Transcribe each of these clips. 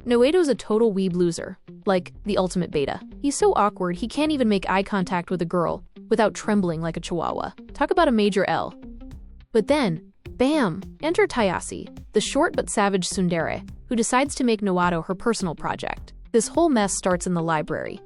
Noeto's a total weeb loser, like the ultimate beta. He's so awkward he can't even make eye contact with a girl without trembling like a chihuahua. Talk about a major L. But then, bam, enter Tayase, the short but savage tsundere, who decides to make Noeto her personal project. This whole mess starts in the library,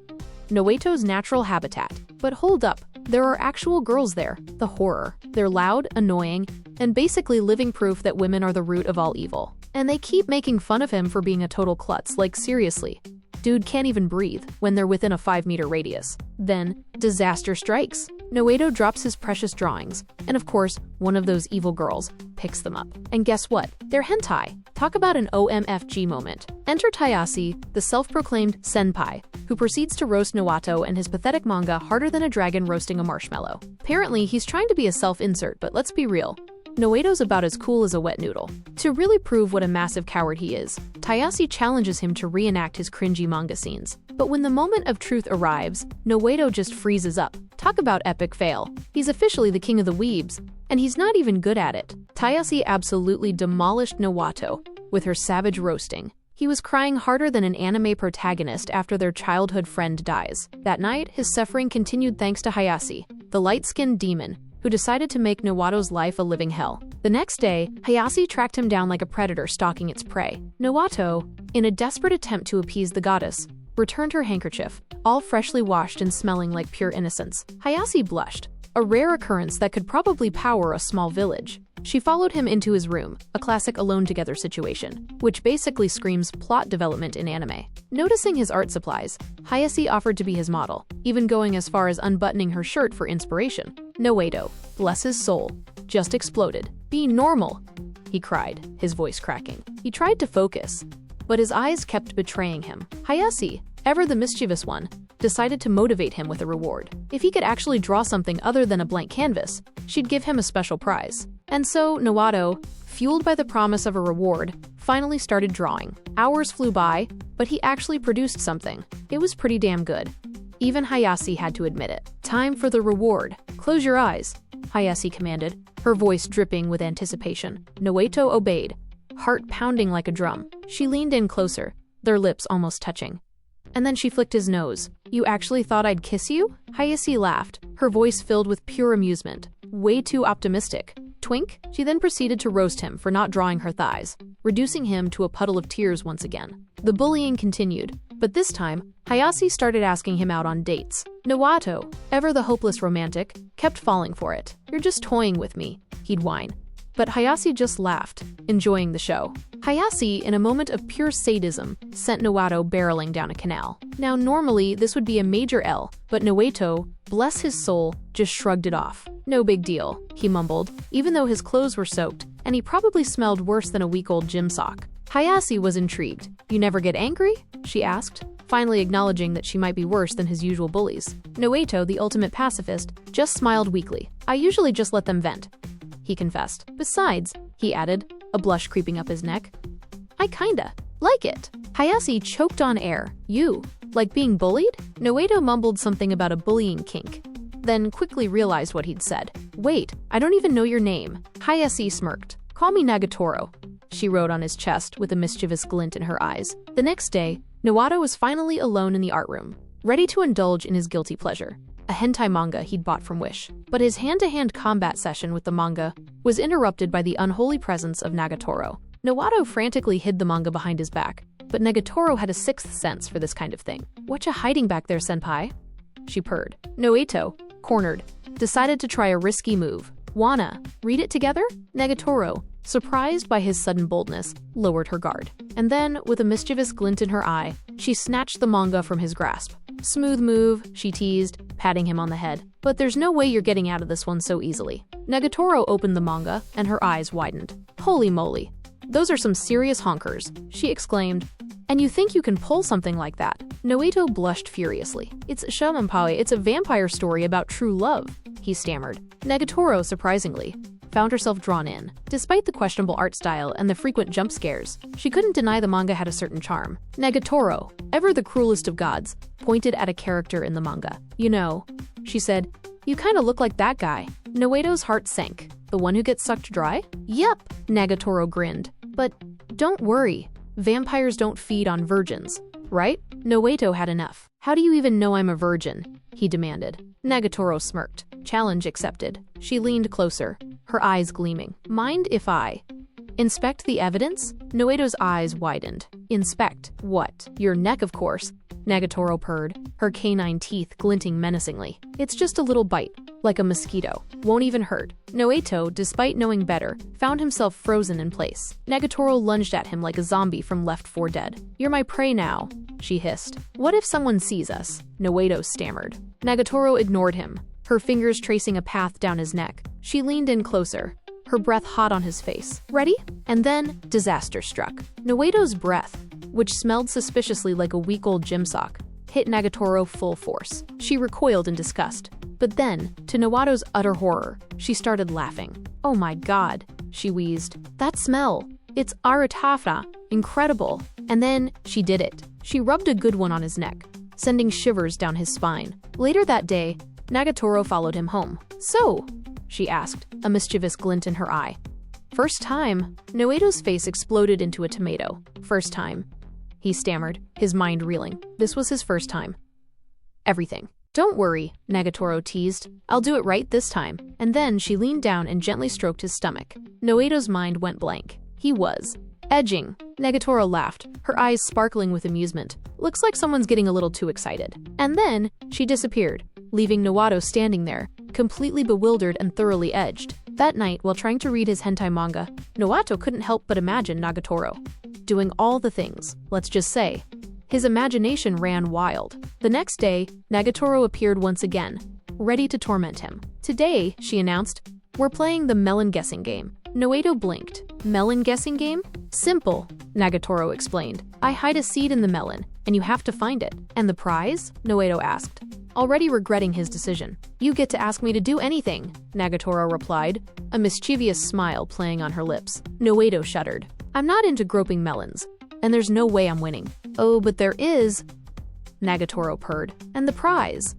Noeto's natural habitat. But hold up, there are actual girls there. The horror. They're loud, annoying, and basically living proof that women are the root of all evil. And they keep making fun of him for being a total klutz, like seriously. Dude can't even breathe when they're within a 5-meter radius. Then, disaster strikes. Noeto drops his precious drawings, and of course, one of those evil girls picks them up. And guess what? They're hentai. Talk about an OMFG moment. Enter Tayase, the self-proclaimed senpai, who proceeds to roast Noeto and his pathetic manga harder than a dragon roasting a marshmallow. Apparently, he's trying to be a self-insert, but let's be real. Noeto's about as cool as a wet noodle. To really prove what a massive coward he is, Tayase challenges him to reenact his cringy manga scenes. But when the moment of truth arrives, Noeto just freezes up. Talk about epic fail. He's officially the king of the weebs, and he's not even good at it. Tayase absolutely demolished Noeto with her savage roasting. He was crying harder than an anime protagonist after their childhood friend dies. That night, his suffering continued thanks to Hayase, the light-skinned demon, who decided to make Noeto's life a living hell. The next day, Hayase tracked him down like a predator stalking its prey. Noeto, in a desperate attempt to appease the goddess, returned her handkerchief, all freshly washed and smelling like pure innocence. Hayase blushed, a rare occurrence that could probably power a small village. She followed him into his room, a classic alone-together situation, which basically screams plot development in anime. Noticing his art supplies, Hayase offered to be his model, even going as far as unbuttoning her shirt for inspiration. Noeto, bless his soul, just exploded. "Be normal," he cried, his voice cracking. He tried to focus, but his eyes kept betraying him. Hayase, ever the mischievous one, decided to motivate him with a reward. If he could actually draw something other than a blank canvas, she'd give him a special prize. And so Noeto, fueled by the promise of a reward, finally started drawing. Hours flew by, but he actually produced something. It was pretty damn good. Even Hayase had to admit it. "Time for the reward. Close your eyes," Hayase commanded, her voice dripping with anticipation. Noeto obeyed, heart pounding like a drum. She leaned in closer, their lips almost touching. And then she flicked his nose. "You actually thought I'd kiss you?" Hayase laughed, her voice filled with pure amusement. "Way too optimistic. Twink?" She then proceeded to roast him for not drawing her thighs, reducing him to a puddle of tears once again. The bullying continued, but this time, Hayase started asking him out on dates. Noeto, ever the hopeless romantic, kept falling for it. "You're just toying with me," he'd whine. But Hayase just laughed, enjoying the show. Hayase, in a moment of pure sadism, sent Noeto barreling down a canal. Now normally, this would be a major L, but Noeto, bless his soul, just shrugged it off. "No big deal," he mumbled, even though his clothes were soaked, and he probably smelled worse than a week-old gym sock. Hayase was intrigued. "You never get angry?" she asked, finally acknowledging that she might be worse than his usual bullies. Noeto, the ultimate pacifist, just smiled weakly. "I usually just let them vent," he confessed. "Besides," he added, a blush creeping up his neck, "I kinda like it." Hayase choked on air. "You, like being bullied?" Noeto mumbled something about a bullying kink, then quickly realized what he'd said. "Wait, I don't even know your name." Hayase smirked. "Call me Nagatoro," she wrote on his chest with a mischievous glint in her eyes. The next day, Noeto was finally alone in the art room, ready to indulge in his guilty pleasure, a hentai manga he'd bought from Wish. But his hand-to-hand combat session with the manga was interrupted by the unholy presence of Nagatoro. Noeto frantically hid the manga behind his back, but Nagatoro had a sixth sense for this kind of thing. "Whatcha hiding back there, senpai?" she purred. Noeto, cornered, decided to try a risky move. "Wanna read it together?" Nagatoro, surprised by his sudden boldness, lowered her guard. And then, with a mischievous glint in her eye, she snatched the manga from his grasp. "Smooth move," she teased, patting him on the head. "But there's no way you're getting out of this one so easily." Nagatoro opened the manga, and her eyes widened. "Holy moly, those are some serious honkers," she exclaimed. "And you think you can pull something like that?" Noeto blushed furiously. "It's Shamenpai, it's a vampire story about true love," he stammered. Nagatoro, surprisingly, found herself drawn in. Despite the questionable art style and the frequent jump scares, she couldn't deny the manga had a certain charm. Nagatoro, ever the cruelest of gods, pointed at a character in the manga. "You know," she said, "you kinda look like that guy." Noeto's heart sank. "The one who gets sucked dry?" "Yep," Nagatoro grinned. "But don't worry. Vampires don't feed on virgins, right? Noeto had enough. How do you even know I'm a virgin? He demanded. Nagatoro smirked. Challenge accepted. She leaned closer, her eyes gleaming. Mind if I inspect the evidence? Noeto's eyes widened. Inspect what? Your neck, of course. Nagatoro purred, her canine teeth glinting menacingly. It's just a little bite, like a mosquito. Won't even hurt. Noeto, despite knowing better, found himself frozen in place. Nagatoro lunged at him like a zombie from Left 4 Dead. You're my prey now, she hissed. What if someone sees us? Noeto stammered. Nagatoro ignored him, her fingers tracing a path down his neck. She leaned in closer, her breath hot on his face. Ready? And then, disaster struck. Noeto's breath, which smelled suspiciously like a week-old gym sock, hit Nagatoro full force. She recoiled in disgust. But then, to Noeto's utter horror, she started laughing. Oh my god, she wheezed. That smell! It's aratafna! Incredible! And then, she did it. She rubbed a good one on his neck, sending shivers down his spine. Later that day, Nagatoro followed him home. So, she asked, a mischievous glint in her eye. First time? Noeto's face exploded into a tomato. First time. He stammered, his mind reeling. This was his first time. Everything. Don't worry, Nagatoro teased. I'll do it right this time. And then she leaned down and gently stroked his stomach. Noeto's mind went blank. He was edging. Nagatoro laughed, her eyes sparkling with amusement. Looks like someone's getting a little too excited. And then, she disappeared, leaving Noeto standing there, completely bewildered and thoroughly edged. That night, while trying to read his hentai manga, Noeto couldn't help but imagine Nagatoro doing all the things, let's just say. His imagination ran wild. The next day, Nagatoro appeared once again, ready to torment him. Today, she announced, we're playing the melon guessing game. Noeto blinked. Melon guessing game? Simple, Nagatoro explained. I hide a seed in the melon, and you have to find it. And the prize? Noeto asked, already regretting his decision. You get to ask me to do anything, Nagatoro replied, a mischievous smile playing on her lips. Noeto shuddered. I'm not into groping melons, and there's no way I'm winning. Oh, but there is, Nagatoro purred. And the prize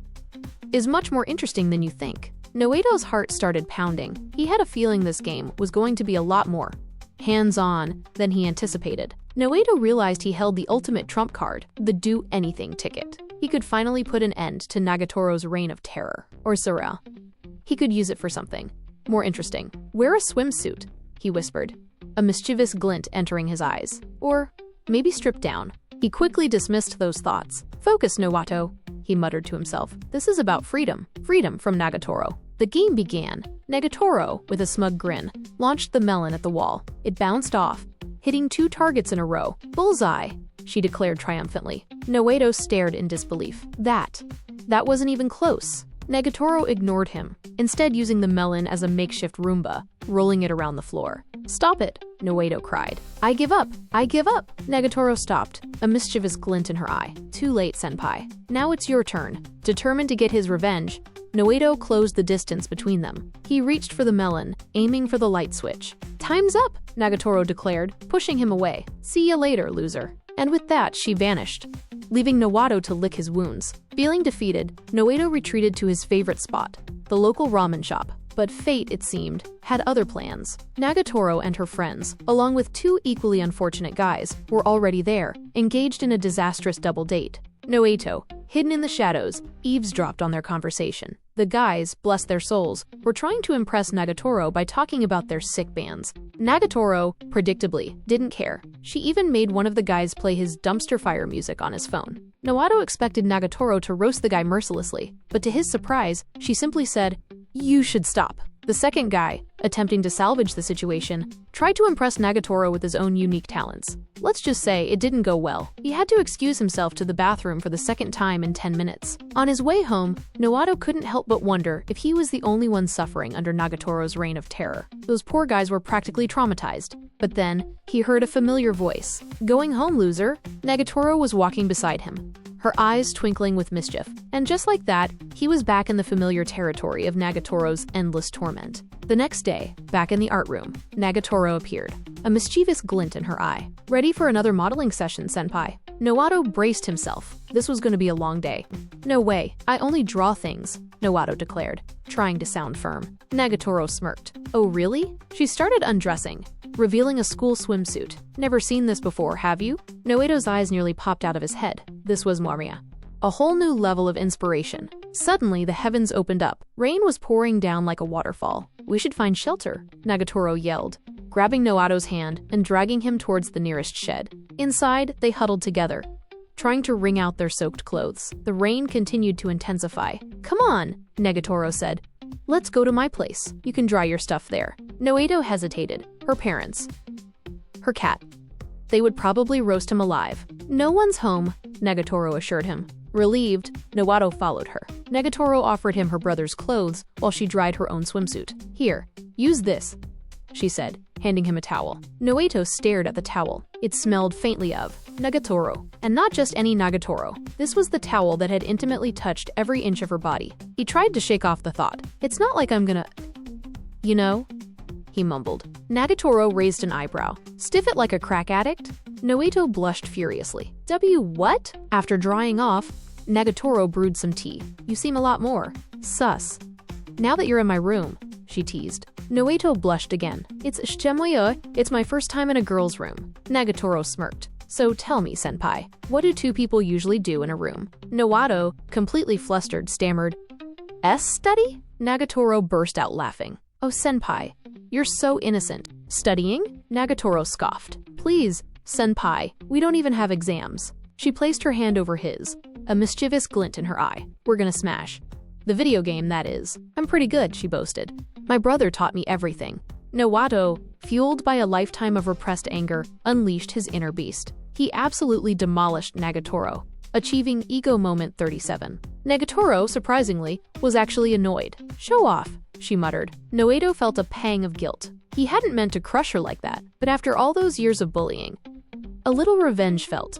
is much more interesting than you think. Noeto's heart started pounding. He had a feeling this game was going to be a lot more hands-on than he anticipated. Noeto realized he held the ultimate trump card, the do-anything ticket. He could finally put an end to Nagatoro's reign of terror, or surreal. He could use it for something more interesting. Wear a swimsuit, he whispered, a mischievous glint entering his eyes. Or maybe strip down. He quickly dismissed those thoughts. Focus, Noeto, he muttered to himself. This is about freedom. Freedom from Nagatoro. The game began. Nagatoro, with a smug grin, launched the melon at the wall. It bounced off, hitting 2 targets in a row. Bullseye, she declared triumphantly. Noeto stared in disbelief. That wasn't even close. Nagatoro ignored him, instead using the melon as a makeshift Roomba, rolling it around the floor. Stop it, Noeto cried. I give up. I give up. Nagatoro stopped, a mischievous glint in her eye. Too late, senpai. Now it's your turn. Determined to get his revenge, Noeto closed the distance between them. He reached for the melon, aiming for the light switch. Time's up, Nagatoro declared, pushing him away. See ya later, loser. And with that, she vanished, leaving Noeto to lick his wounds. Feeling defeated, Noeto retreated to his favorite spot, the local ramen shop. But fate, it seemed, had other plans. Nagatoro and her friends, along with 2 equally unfortunate guys, were already there, engaged in a disastrous double date. Noeto, hidden in the shadows, eavesdropped on their conversation. The guys, bless their souls, were trying to impress Nagatoro by talking about their sick bands. Nagatoro, predictably, didn't care. She even made one of the guys play his dumpster fire music on his phone. Noeto expected Nagatoro to roast the guy mercilessly, but to his surprise, she simply said, "You should stop." The second guy, attempting to salvage the situation, tried to impress Nagatoro with his own unique talents. Let's just say it didn't go well. He had to excuse himself to the bathroom for the second time in 10 minutes. On his way home, Noeto couldn't help but wonder if he was the only one suffering under Nagatoro's reign of terror. Those poor guys were practically traumatized. But then, he heard a familiar voice. Going home, loser. Nagatoro was walking beside him, her eyes twinkling with mischief. And just like that, he was back in the familiar territory of Nagatoro's endless torment. The next day, back in the art room, Nagatoro appeared, a mischievous glint in her eye. Ready for another modeling session, senpai? Noeto braced himself. This was going to be a long day. No way, I only draw things, Noeto declared, trying to sound firm. Nagatoro smirked. Oh really? She started undressing, revealing a school swimsuit. Never seen this before, have you? Noeto's eyes nearly popped out of his head. This was Moria. A whole new level of inspiration. Suddenly, the heavens opened up. Rain was pouring down like a waterfall. We should find shelter, Nagatoro yelled, grabbing Noeto's hand and dragging him towards the nearest shed. Inside, they huddled together, trying to wring out their soaked clothes. The rain continued to intensify. Come on, Nagatoro said. Let's go to my place. You can dry your stuff there. Noeto hesitated. Her parents. Her cat. They would probably roast him alive. No one's home, Nagatoro assured him. Relieved, Noeto followed her. Nagatoro offered him her brother's clothes while she dried her own swimsuit. Here, use this, she said, handing him a towel. Noeto stared at the towel. It smelled faintly of Nagatoro. And not just any Nagatoro. This was the towel that had intimately touched every inch of her body. He tried to shake off the thought. It's not like I'm gonna… You know? He mumbled. Nagatoro raised an eyebrow. Stiff it like a crack addict? Noeto blushed furiously. What? After drying off, Nagatoro brewed some tea. You seem a lot more sus. Now that you're in my room, she teased. Noeto blushed again. It's my first time in a girl's room. Nagatoro smirked. So tell me, senpai, what do two people usually do in a room? Noeto, completely flustered, stammered, study? Nagatoro burst out laughing. Oh, senpai, you're so innocent. Studying? Nagatoro scoffed. Please, senpai, we don't even have exams. She placed her hand over his, a mischievous glint in her eye. We're gonna smash. The video game, that is. I'm pretty good, she boasted. My brother taught me everything. Noeto, fueled by a lifetime of repressed anger, unleashed his inner beast. He absolutely demolished Nagatoro, achieving Ego Moment 37. Nagatoro, surprisingly, was actually annoyed. Show off, she muttered. Noeto felt a pang of guilt. He hadn't meant to crush her like that, but after all those years of bullying, a little revenge felt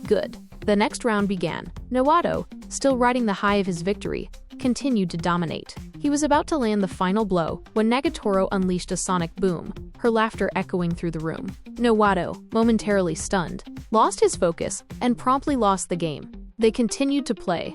good. The next round began. Noeto, still riding the high of his victory, continued to dominate. He was about to land the final blow when Nagatoro unleashed a sonic boom, her laughter echoing through the room. Noeto, momentarily stunned, lost his focus and promptly lost the game. They continued to play,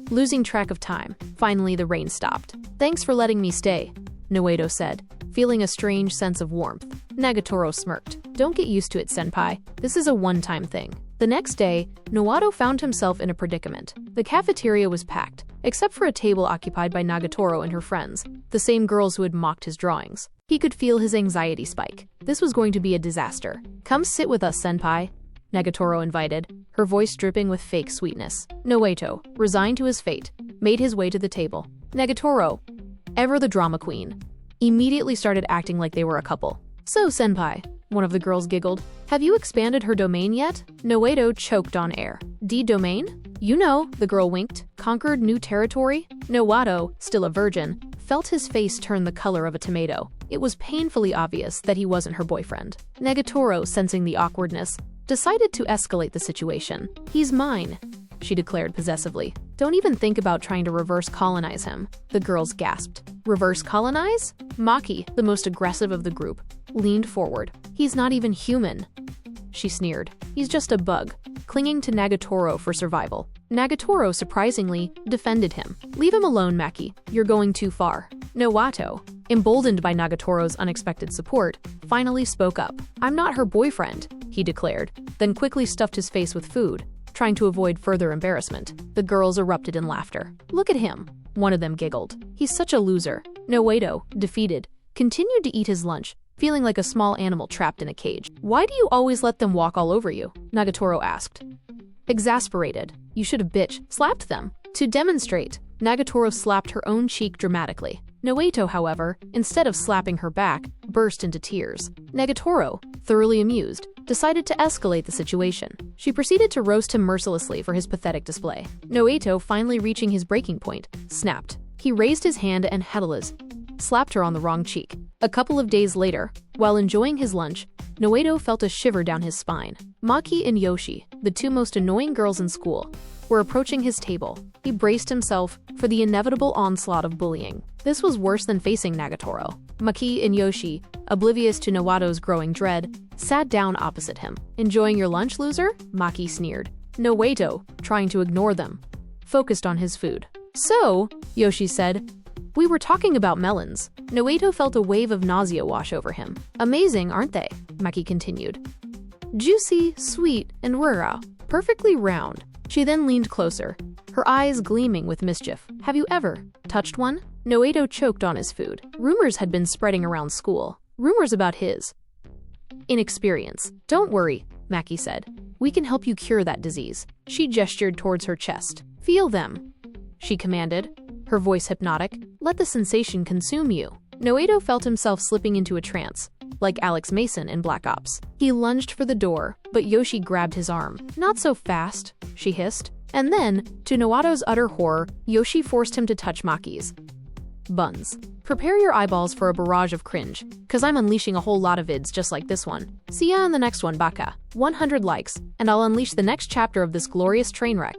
losing track of time. Finally, the rain stopped. Thanks for letting me stay, Noeto said, feeling a strange sense of warmth. Nagatoro smirked. Don't get used to it, senpai. This is a one-time thing. The next day, Noeto found himself in a predicament. The cafeteria was packed, except for a table occupied by Nagatoro and her friends, the same girls who had mocked his drawings. He could feel his anxiety spike. This was going to be a disaster. Come sit with us, senpai, Nagatoro invited, her voice dripping with fake sweetness. Noeto, resigned to his fate, made his way to the table. Nagatoro, ever the drama queen, immediately started acting like they were a couple. So, senpai, one of the girls giggled, have you expanded her domain yet? Noeto choked on air. D-domain? You know, the girl winked. Conquered new territory? Noeto, still a virgin, felt his face turn the color of a tomato. It was painfully obvious that he wasn't her boyfriend. Nagatoro, sensing the awkwardness, decided to escalate the situation. He's mine, she declared possessively. Don't even think about trying to reverse colonize him. The girls gasped. Reverse colonize? Maki, the most aggressive of the group, leaned forward. He's not even human, she sneered. He's just a bug, clinging to Nagatoro for survival. Nagatoro, surprisingly, defended him. Leave him alone, Maki. You're going too far. Noeto, emboldened by Nagatoro's unexpected support, finally spoke up. I'm not her boyfriend, he declared, then quickly stuffed his face with food, trying to avoid further embarrassment. The girls erupted in laughter. Look at him, one of them giggled. He's such a loser. Noeto, defeated, continued to eat his lunch, feeling like a small animal trapped in a cage. Why do you always let them walk all over you? Nagatoro asked. Exasperated, you should have slapped them. To demonstrate, Nagatoro slapped her own cheek dramatically. Noeto, however, instead of slapping her back, burst into tears. Nagatoro, thoroughly amused, decided to escalate the situation. She proceeded to roast him mercilessly for his pathetic display. Noeto, finally reaching his breaking point, snapped. He raised his hand and Hedalas slapped her on the wrong cheek. A couple of days later, while enjoying his lunch, Noeto felt a shiver down his spine. Maki and Yoshi, the two most annoying girls in school, were approaching his table. He braced himself for the inevitable onslaught of bullying. This was worse than facing Nagatoro. Maki and Yoshi, oblivious to Noeto's growing dread, sat down opposite him. Enjoying your lunch, loser? Maki sneered. Noeto, trying to ignore them, focused on his food. So, Yoshi said, We were talking about melons. Noeto felt a wave of nausea wash over him. Amazing, aren't they? Maki continued. Juicy, sweet, and rara. Perfectly round. She then leaned closer, her eyes gleaming with mischief. Have you ever touched one? Noeto choked on his food. Rumors had been spreading around school. Rumors about his inexperience. Don't worry, Maki said. We can help you cure that disease. She gestured towards her chest. Feel them, she commanded, her voice hypnotic. Let the sensation consume you. Noeto felt himself slipping into a trance, like Alex Mason in Black Ops. He lunged for the door, but Yoshi grabbed his arm. Not so fast, she hissed. And then, to Noeto's utter horror, Yoshi forced him to touch Maki's buns. Prepare your eyeballs for a barrage of cringe, cause I'm unleashing a whole lot of vids just like this one. See ya in the next one, Baka. 100 likes, and I'll unleash the next chapter of this glorious train wreck.